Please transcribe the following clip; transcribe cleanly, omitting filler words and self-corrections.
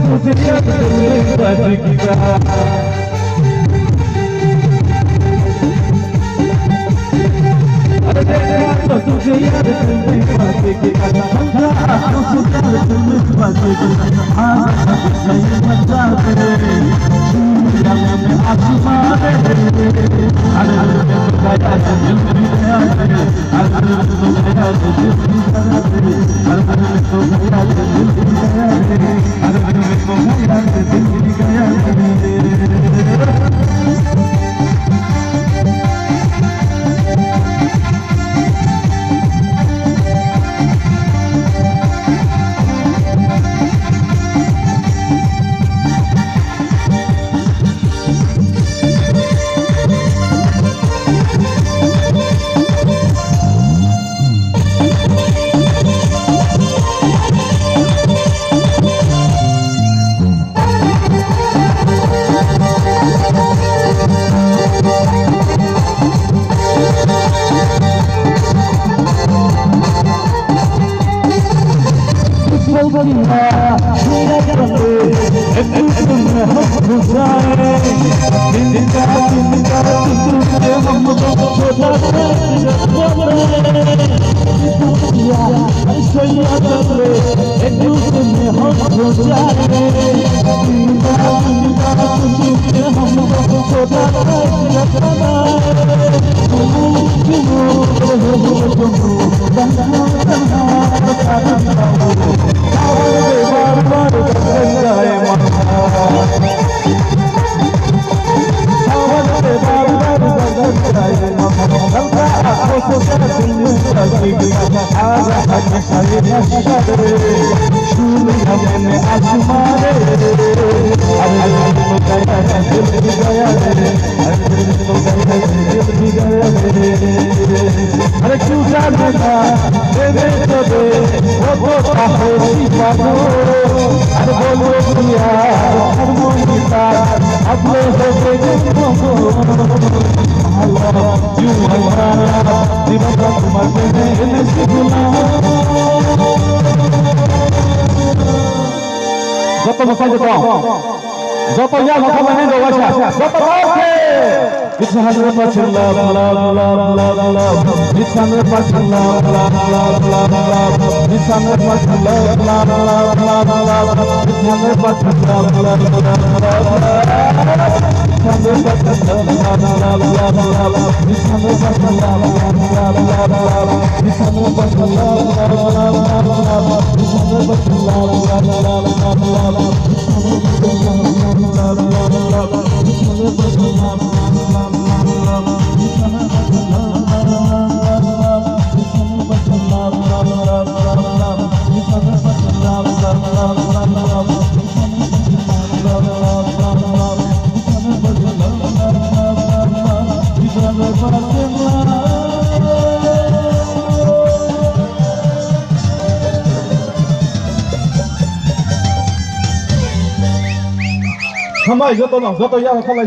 तुझे याद बजेगा अरे देखो तुझे याद बजेगा मजा करे आसमान अरे क्यों जाना दे तो दे वो तो अरे बोलो दुनिया अपने Zoto mo saja kau. Zoto ya maka mana do washa. Zoto oke. It's 100% love, love, love, love, love. It's 100% love, love, love, love, love. It's 100% love, love, love, love, love. It's 100% love, love, love, love. It's 100% love, love, love, love, love. It's 100% love, love, love, love, love. It's 100% love, love, love, love, love. It's 100% love, love, love, love, love. It's 100% love, love, love, love. It's 100% love. Không ơi, Zoto ya, không